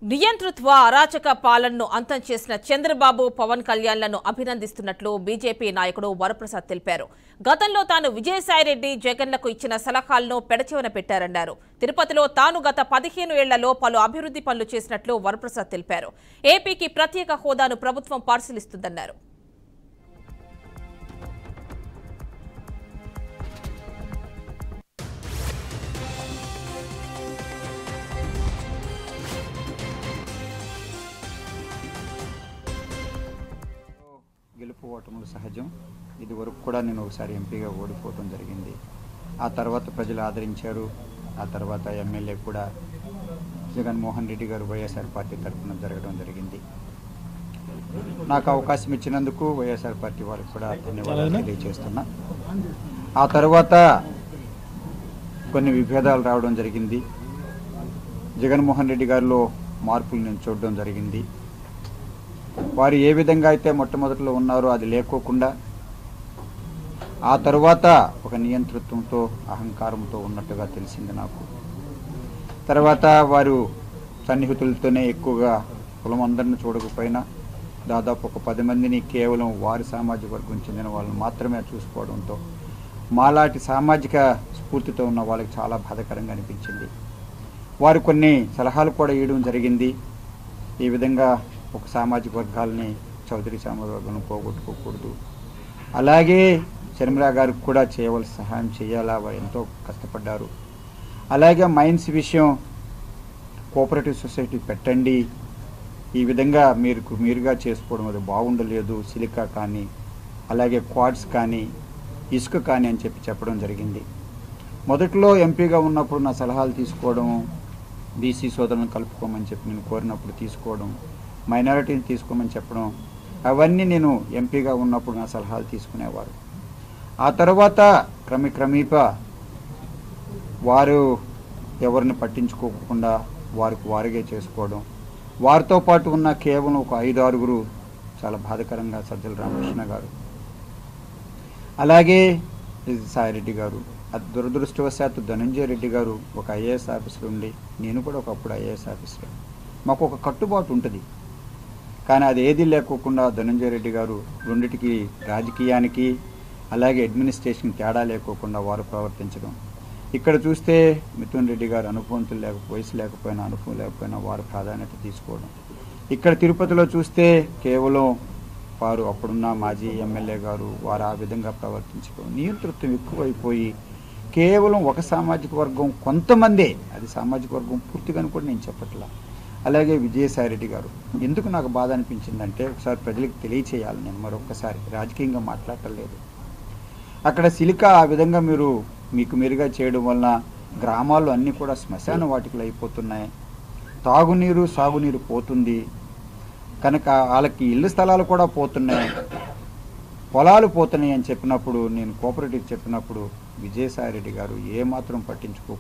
నియంతృత్వ అరాచక పాలనను అంతం చేసిన చంద్రబాబు పవన్ కళ్యాణ్లను అభినందిస్తున్నట్లు బీజేపీ నాయకుడు వరప్రసాద్ తెలిపారు. గతంలో తాను విజయసాయిరెడ్డి జగన్లకు ఇచ్చిన సలహాలను పెడచెవిన పెట్టారన్నారు. తిరుపతిలో తాను గత 15 ఏళ్లలో పలు అభివృద్ధి పనులు చేసినట్లు వరప్రసాద్ తెలిపారు. ఏపీకి ప్రత్యేక హోదాను ప్రభుత్వం పరిశీలిస్తుందన్నారు. గెలుపు ఓటములు సహజం. ఇది వరకు కూడా నేను ఒకసారి ఎంపీగా ఓడిపోవడం జరిగింది. ఆ తర్వాత ప్రజలు ఆదరించారు. ఆ తర్వాత ఎమ్మెల్యే కూడా జగన్మోహన్ రెడ్డి గారు వైఎస్ఆర్ పార్టీ తరఫున జరగడం జరిగింది. నాకు అవకాశం ఇచ్చినందుకు వైఎస్ఆర్ పార్టీ వారికి కూడా ధన్యవాదాలు తెలియజేస్తున్నా. ఆ తర్వాత కొన్ని విభేదాలు రావడం జరిగింది. జగన్మోహన్ రెడ్డి గారిలో మార్పులు నేను చూడడం జరిగింది. వారు ఏ విధంగా అయితే మొట్టమొదటిలో ఉన్నారో అది లేకోకుండా ఆ తర్వాత ఒక నియంతృత్వంతో అహంకారంతో ఉన్నట్టుగా తెలిసింది నాకు. తర్వాత వారు సన్నిహితులతోనే ఎక్కువగా కులం అందరిని చూడకపోయినా దాదాపు ఒక 10 మందిని కేవలం వారి సామాజిక వర్గం చెందిన వాళ్ళని మాత్రమే చూసుకోవడంతో మాలాంటి సామాజిక స్ఫూర్తితో ఉన్న వాళ్ళకి చాలా బాధాకరంగా అనిపించింది. వారు కొన్ని సలహాలు కూడా ఇవ్వడం జరిగింది. ఈ విధంగా ఒక సామాజిక వర్గాలని చౌదరి సామాజిక వర్గాలను పోగొట్టుకోకూడదు, అలాగే శర్మిలా గారికి కూడా చేయవలసిన సహాయం చేయాలా, వారు ఎంతో కష్టపడ్డారు. అలాగే మైన్స్ విషయం కోఆపరేటివ్ సొసైటీ పెట్టండి, ఈ విధంగా మీరుగా చేసుకోవడం అది బాగుండలేదు, సిలికా కానీ అలాగే క్వాడ్స్ కానీ ఇసుక కానీ అని చెప్పడం జరిగింది. మొదట్లో ఎంపీగా ఉన్నప్పుడు నా సలహాలు తీసుకోవడం, బీసీ సోదరులను కలుపుకోమని చెప్పి నేను కోరినప్పుడు తీసుకోవడం, మైనారిటీని తీసుకోమని చెప్పడం, అవన్నీ నేను ఎంపీగా ఉన్నప్పుడు నా సలహాలు తీసుకునేవారు. ఆ తర్వాత క్రమేపా వారు ఎవరిని పట్టించుకోకుండా వారిగా చేసుకోవడం, వారితో పాటు ఉన్న కేవలం ఒక 5-6 చాలా బాధాకరంగా సజ్జల రామకృష్ణ గారు, అలాగే సాయిరెడ్డి గారు, దురదృష్టవశాత్తు ధనంజయ రెడ్డి గారు ఒక ఐఏఎస్ ఆఫీసర్ ఉండి, నేను కూడా ఒకప్పుడు ఐఏఎస్ ఆఫీసర్. మాకు ఒక కట్టుబాటు ఉంటుంది, కానీ అది ఏది లేకోకుండా ధనంజయ రెడ్డి గారు రెండిటికి రాజకీయానికి అలాగే అడ్మినిస్ట్రేషన్ తేడా లేకోకుండా వారు ప్రవర్తించడం. ఇక్కడ చూస్తే మిథున్ రెడ్డి గారు వయసు లేకపోయినా అనుభవం లేకపోయినా వారు ప్రాధాన్యత తీసుకోవడం. ఇక్కడ తిరుపతిలో చూస్తే కేవలం వారు అప్పుడున్న మాజీ ఎమ్మెల్యే గారు వారు ఆ విధంగా ప్రవర్తించడం, నియంతృత్వం ఎక్కువైపోయి కేవలం ఒక సామాజిక వర్గం కొంతమందే, అది సామాజిక వర్గం పూర్తిగాని కూడా నేను చెప్పట్లా. అలాగే విజయసాయిరెడ్డి గారు, ఎందుకు నాకు బాధ అనిపించిందంటే ఒకసారి ప్రజలకు తెలియచేయాలి, నేను మరొక్కసారి రాజకీయంగా మాట్లాడలేదు. అక్కడ సిలికా ఆ విధంగా మీరుగా చేయడం వలన గ్రామాల్లో అన్నీ కూడా శ్మశాన వాటికలు అయిపోతున్నాయి, తాగునీరు సాగునీరు పోతుంది, కనుక వాళ్ళకి ఇళ్ళు స్థలాలు కూడా పోతున్నాయి, పొలాలు పోతున్నాయి అని చెప్పినప్పుడు, నేను కోఆపరేటివ్ చెప్పినప్పుడు విజయసాయిరెడ్డి గారు ఏమాత్రం పట్టించుకో